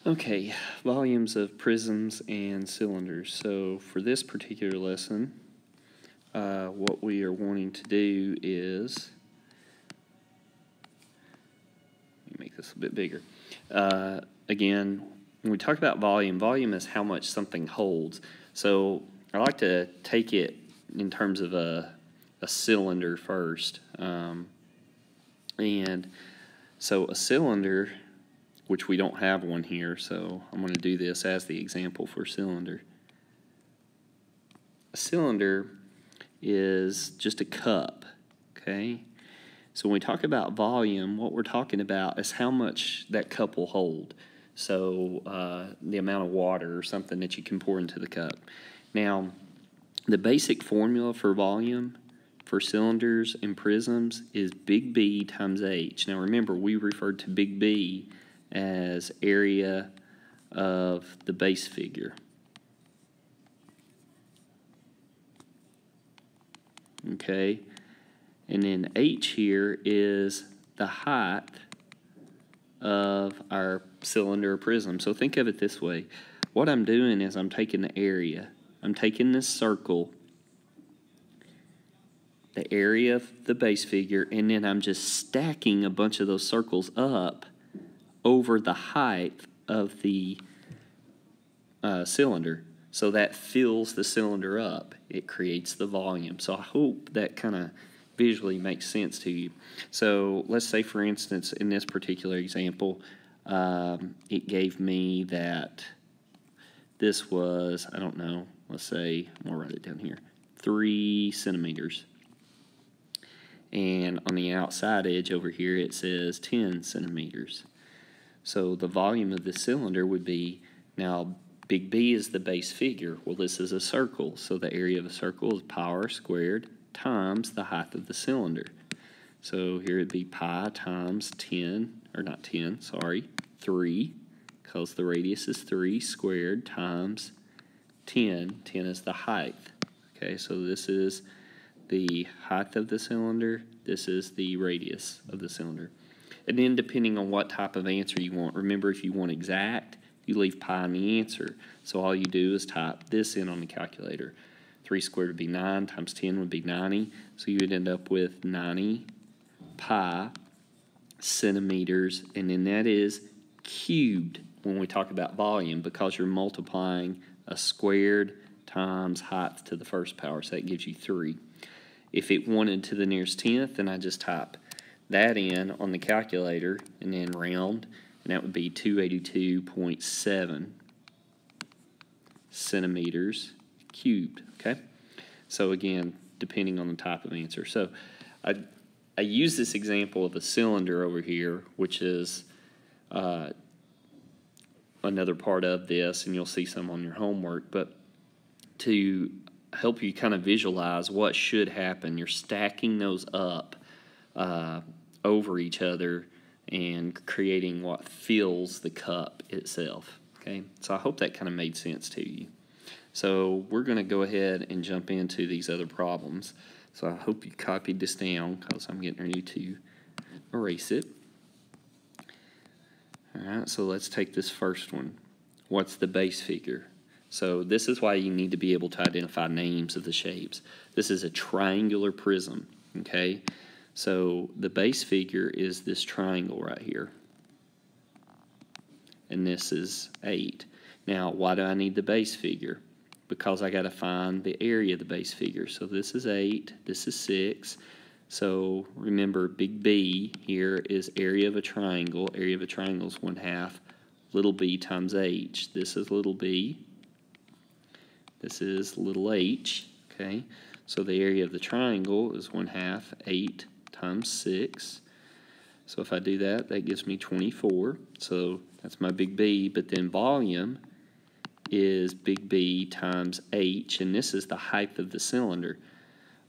Okay, volumes of prisms and cylinders. So for this particular lesson, what we are wanting to do is, let me make this a bit bigger. Again, when we talk about volume, volume is how much something holds. So I like to take it in terms of a cylinder first. And so a cylinder, which we don't have one here, so I'm going to do this as the example for cylinder. A cylinder is just a cup, okay? So when we talk about volume, what we're talking about is how much that cup will hold. So the amount of water or something that you can pour into the cup. Now, the basic formula for volume for cylinders and prisms is big B times H. Now remember, we referred to big B as area of the base figure. Okay, and then H here is the height of our cylinder or prism. So think of it this way. What I'm doing is I'm taking the area. I'm taking this circle, the area of the base figure, and then I'm just stacking a bunch of those circles up over the height of the cylinder. So that fills the cylinder up. It creates the volume. So I hope that kind of visually makes sense to you. So let's say, for instance, in this particular example, it gave me that this was, I don't know, let's say, I'm going to write it down here, 3 centimeters. And on the outside edge over here, it says 10 centimeters. So the volume of the cylinder would be, now big B is the base figure. Well, this is a circle, so the area of a circle is pi r squared times the height of the cylinder. So here it'd be pi times 10, or not 10, sorry, 3, because the radius is 3 squared times 10. 10 is the height. Okay, so this is the height of the cylinder. This is the radius of the cylinder. And then depending on what type of answer you want, remember if you want exact, you leave pi in the answer. So all you do is type this in on the calculator. 3 squared would be 9 times 10 would be 90. So you would end up with 90 pi centimeters, and then that is cubed when we talk about volume, because you're multiplying a squared times height to the first power, so that gives you 3. If it wanted to the nearest tenth, then I just type that in on the calculator and then round, and that would be 282.7 centimeters cubed. Okay, so again, depending on the type of answer. So I use this example of a cylinder over here, which is another part of this, and you'll see some on your homework, but to help you kind of visualize what should happen, you're stacking those up over each other and creating what fills the cup itself. Okay, so I hope that kind of made sense to you. So we're going to go ahead and jump into these other problems. So I hope you copied this down, because I'm getting ready to erase it. All right, so let's take this first one. What's the base figure? So this is why you need to be able to identify names of the shapes. This is a triangular prism, okay? So the base figure is this triangle right here. And this is 8. Now, why do I need the base figure? Because I got to find the area of the base figure. So this is 8, this is 6. So remember, big B here is area of a triangle. Area of a triangle is 1/2 little b times h. This is little b. This is little h. Okay, so the area of the triangle is 1/2 8 times 6. So if I do that, that gives me 24. So that's my big B. But then volume is big B times h, and this is the height of the cylinder,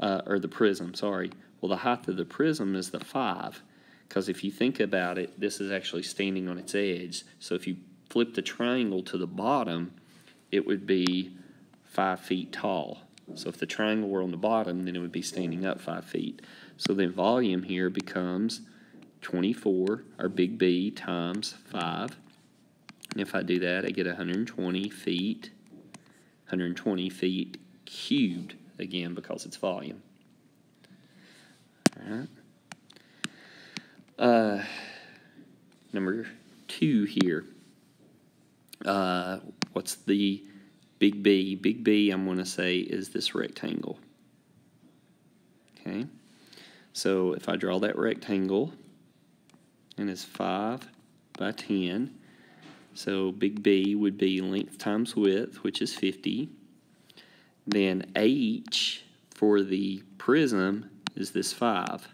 or the prism, sorry. Well, the height of the prism is the 5, because if you think about it, this is actually standing on its edge. So if you flip the triangle to the bottom, it would be 5 feet tall. So if the triangle were on the bottom, then it would be standing up 5 feet. So then volume here becomes 24, our big B, times 5. And if I do that, I get 120 feet cubed, again, because it's volume. All right. Number 2 here. What's the big B? Big B, I'm going to say, is this rectangle. Okay. So if I draw that rectangle, and it's 5 by 10, so big B would be length times width, which is 50. Then H for the prism is this 5.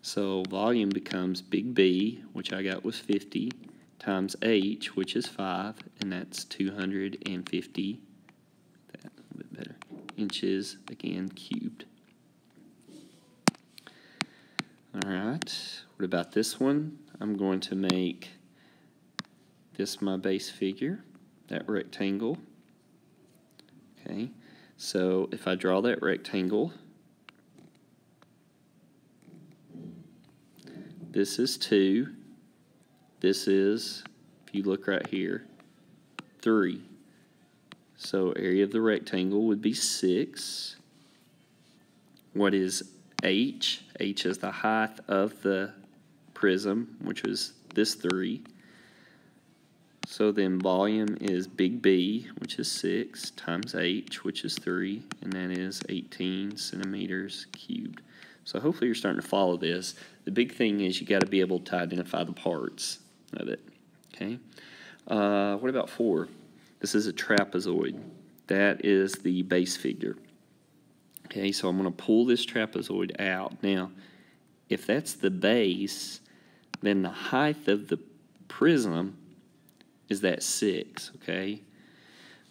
So volume becomes big B, which I got was 50, times H, which is 5, and that's 250, that a little bit better, inches, again, cubed. All right, what about this one? I'm going to make this my base figure, that rectangle. Okay, so if I draw that rectangle, this is 2, this is, if you look right here, 3. So area of the rectangle would be 6. What is H? H is the height of the prism, which was this 3. So then volume is big B, which is 6, times H, which is 3, and that is 18 centimeters cubed. So hopefully you're starting to follow this. The big thing is you got to be able to identify the parts of it. Okay. What about 4? This is a trapezoid. That is the base figure. Okay, so I'm going to pull this trapezoid out. Now, if that's the base, then the height of the prism is that 6, okay?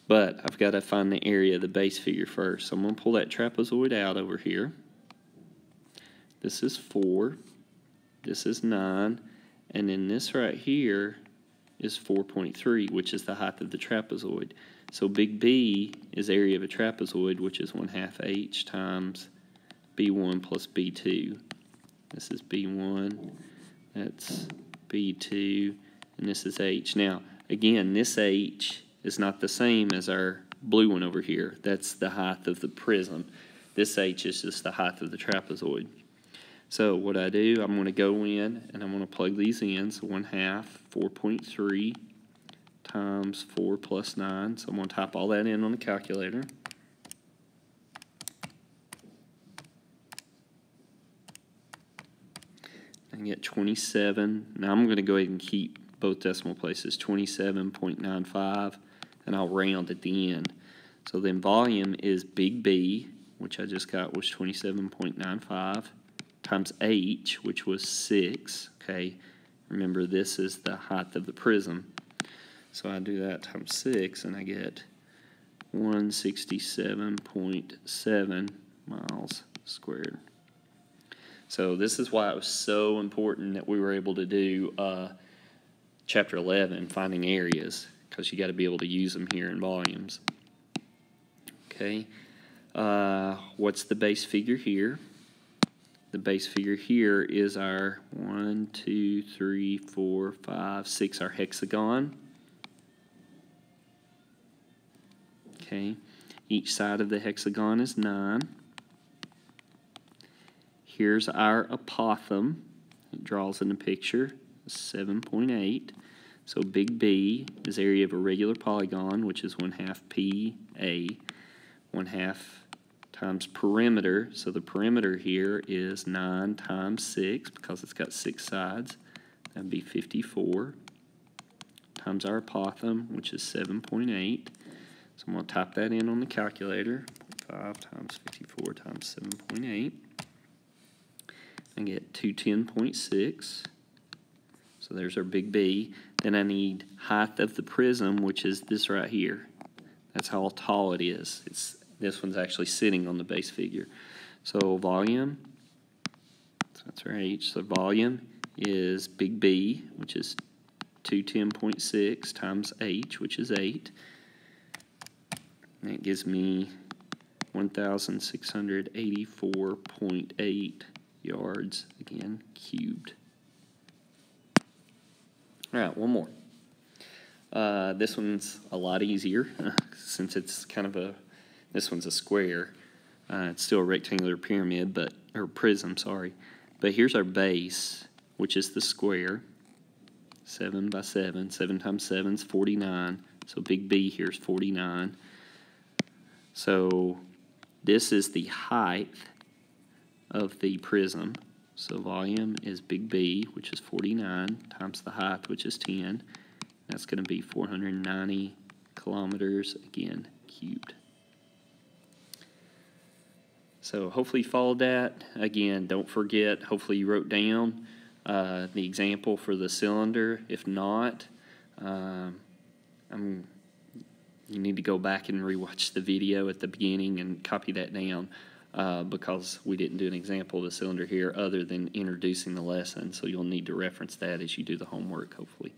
But I've got to find the area of the base figure first. So I'm going to pull that trapezoid out over here. This is 4. This is 9. And then this right here is 4.3, which is the height of the trapezoid. So big B is area of a trapezoid, which is 1/2 H times B1 plus B2. This is B1, that's B2, and this is H. Now, again, this H is not the same as our blue one over here. That's the height of the prism. This H is just the height of the trapezoid. So what I do, I'm going to go in and I'm going to plug these in. So 1/2, 4.3 times 4 plus 9. So I'm going to type all that in on the calculator. I get 27. Now I'm going to go ahead and keep both decimal places, 27.95, and I'll round at the end. So then volume is big B, which I just got was 27.95, times H, which was 6. Okay, remember this is the height of the prism. So I do that times 6, and I get 167.7 miles squared. So this is why it was so important that we were able to do Chapter 11, finding areas, because you got to be able to use them here in volumes. Okay, what's the base figure here? The base figure here is our 1, 2, 3, 4, 5, 6, our hexagon. Okay, each side of the hexagon is 9. Here's our apothem. It draws in the picture, 7.8. So big B is area of a regular polygon, which is 1/2 PA. 1/2 times perimeter. So the perimeter here is 9 times 6, because it's got 6 sides. That would be 54. Times our apothem, which is 7.8. So I'm going to type that in on the calculator. 5 times 54 times 7.8. I get 210.6. So there's our big B. Then I need height of the prism, which is this right here. That's how tall it is. This one's actually sitting on the base figure. So volume, so that's our H. So volume is big B, which is 210.6 times H, which is 8. And that gives me 1,684.8 yards, again, cubed. All right, one more. This one's a lot easier since it's kind of this one's a square. It's still a rectangular pyramid, or prism, sorry. But here's our base, which is the square, 7 by 7. 7 times 7 is 49. So big B here is 49. So this is the height of the prism. So volume is big B, which is 49, times the height, which is 10. That's going to be 490 kilometers, again, cubed. So hopefully you followed that. Again, don't forget, hopefully you wrote down the example for the cylinder. If not, you need to go back and rewatch the video at the beginning and copy that down because we didn't do an example of the cylinder here other than introducing the lesson. So you'll need to reference that as you do the homework, hopefully.